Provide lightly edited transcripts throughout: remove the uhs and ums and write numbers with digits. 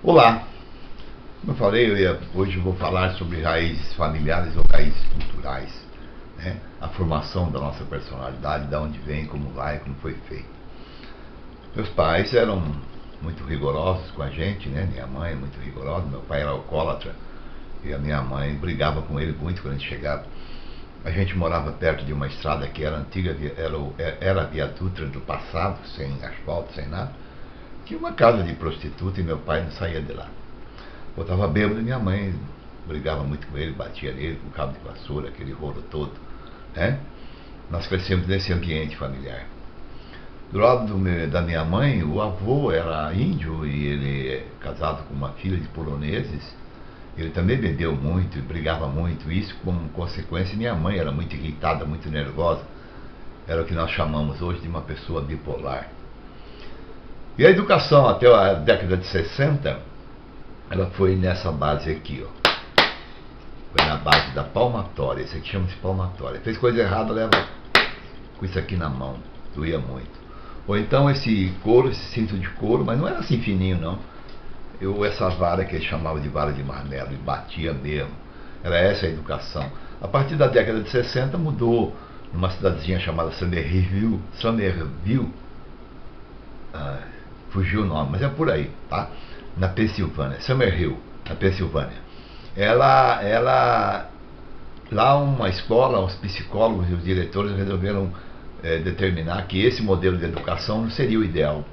Olá, como eu falei, hoje eu vou falar sobre raízes familiares ou raízes culturais, né? A formação da nossa personalidade, de onde vem, como vai, como foi feito. Meus pais eram muito rigorosos com a gente, né? Minha mãe muito rigorosa, meu pai era alcoólatra e a minha mãe brigava com ele muito quando a gente chegava. A gente morava perto de uma estrada que era antiga, era a Via Dutra do passado, sem asfalto, sem nada. Tinha uma casa de prostituta e meu pai não saía de lá. Eu estava bêbado e minha mãe brigava muito com ele, batia nele com cabo de vassoura, aquele rolo todo, né? Nós crescemos nesse ambiente familiar. Do lado da minha mãe, o avô era índio e ele é casado com uma filha de poloneses. Ele também bebeu muito e brigava muito. Isso, como consequência, minha mãe era muito irritada, muito nervosa. Era o que nós chamamos hoje de uma pessoa bipolar. E a educação até a década de 60, ela foi nessa base aqui, ó. Foi na base da palmatória. Isso aqui chama-se palmatória. Fez coisa errada, leva com isso aqui na mão. Doía muito. Ou então esse couro, esse cinto de couro, mas não era assim fininho, não. Essa vara que eles chamavam de vara de marmelo, e batia mesmo. Era essa a educação. A partir da década de 60 mudou numa cidadezinha chamada Somerville. Fugiu o nome, mas é por aí, tá? Na Pensilvânia, Summerhill, na Pensilvânia. Lá uma escola, os psicólogos e os diretores resolveram determinar que esse modelo de educação não seria o ideal.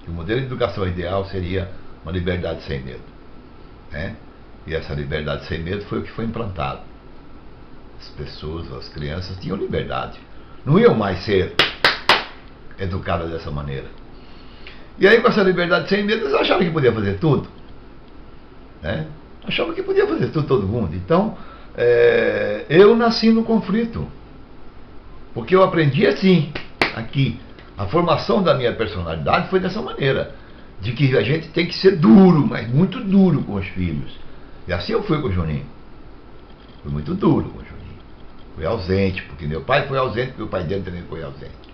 Que o modelo de educação ideal seria uma liberdade sem medo, né? E essa liberdade sem medo foi o que foi implantado. As pessoas, as crianças tinham liberdade, não iam mais ser educadas dessa maneira. E aí, com essa liberdade sem medo, eles achavam que podia fazer tudo, né? Achavam que podia fazer tudo, todo mundo. Então, eu nasci no conflito, porque eu aprendi assim, aqui. A formação da minha personalidade foi dessa maneira, de que a gente tem que ser duro, mas muito duro com os filhos. E assim eu fui com o Juninho. Fui muito duro com o Juninho. Fui ausente, porque meu pai foi ausente, porque o pai dele também foi ausente.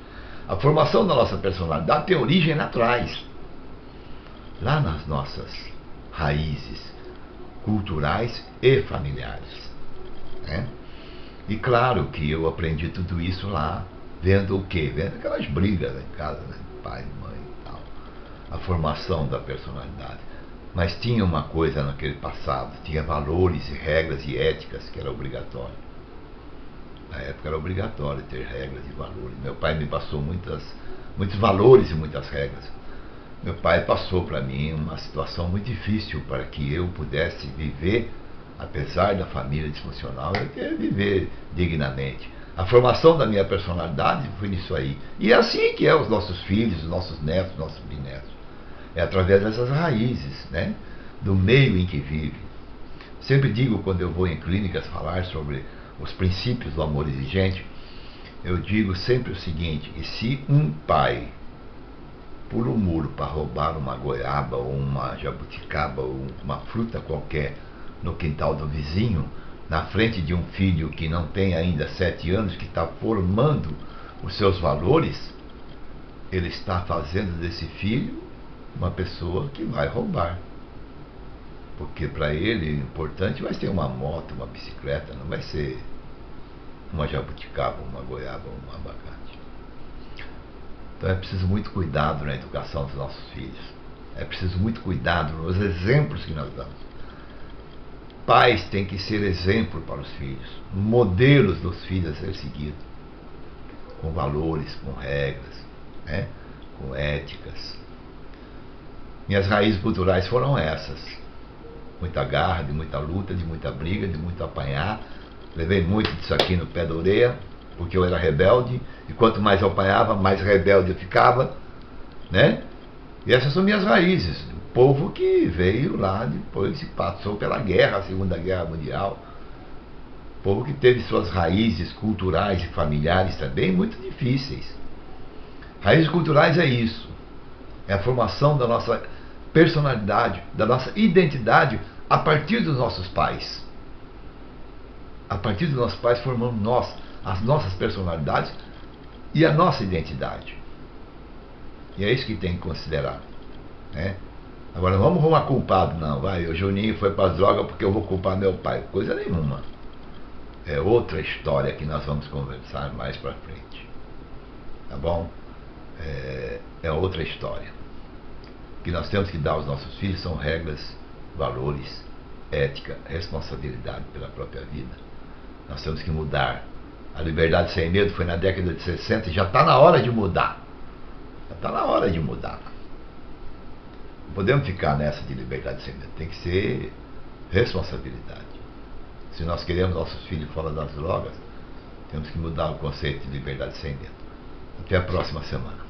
A formação da nossa personalidade tem origem lá atrás, lá nas nossas raízes culturais e familiares, né? E claro que eu aprendi tudo isso lá, vendo o quê? Vendo aquelas brigas lá em casa, né? Pai, mãe e tal. A formação da personalidade. Mas tinha uma coisa naquele passado, tinha valores e regras e éticas que era obrigatório. Na época era obrigatório ter regras e valores. Meu pai me passou muitos valores e muitas regras. Meu pai passou para mim uma situação muito difícil para que eu pudesse viver, apesar da família disfuncional, eu queria viver dignamente. A formação da minha personalidade foi nisso aí. E é assim que é os nossos filhos, os nossos netos, os nossos bisnetos. É através dessas raízes, né? Do meio em que vive. Sempre digo, quando eu vou em clínicas falar sobre os princípios do amor exigente, eu digo sempre o seguinte: e se um pai pula um muro para roubar uma goiaba ou uma jabuticaba ou uma fruta qualquer no quintal do vizinho, na frente de um filho que não tem ainda 7 anos, que está formando os seus valores, ele está fazendo desse filho uma pessoa que vai roubar. Porque para ele o importante vai ser uma moto, uma bicicleta, não vai ser uma jabuticaba, uma goiaba ou um abacate. Então é preciso muito cuidado na educação dos nossos filhos. É preciso muito cuidado nos exemplos que nós damos. Pais têm que ser exemplo para os filhos, modelos dos filhos a ser seguidos, com valores, com regras, né? Com éticas. Minhas raízes culturais foram essas. Muita garra, de muita luta, de muita briga, de muito apanhar. Levei muito disso aqui no pé da orelha, porque eu era rebelde, e quanto mais eu apanhava, mais rebelde eu ficava, né? E essas são minhas raízes. O povo que veio lá depois, se passou pela guerra, a Segunda Guerra Mundial. O povo que teve suas raízes culturais e familiares também muito difíceis. Raízes culturais é isso. É a formação da nossa personalidade, da nossa identidade a partir dos nossos pais. A partir dos nossos pais formamos nós, as nossas personalidades e a nossa identidade. E é isso que tem que considerar, né? Agora não vamos arrumar culpado, não. Vai, o Juninho foi para as drogas porque eu vou culpar meu pai. Coisa nenhuma. É outra história que nós vamos conversar mais para frente. Tá bom? É outra história. O que nós temos que dar aos nossos filhos são regras, valores, ética, responsabilidade pela própria vida. Nós temos que mudar. A liberdade sem medo foi na década de 60 e já está na hora de mudar. Já está na hora de mudar. Não podemos ficar nessa de liberdade sem medo. Tem que ser responsabilidade. Se nós queremos nossos filhos fora das drogas, temos que mudar o conceito de liberdade sem medo. Até a próxima semana.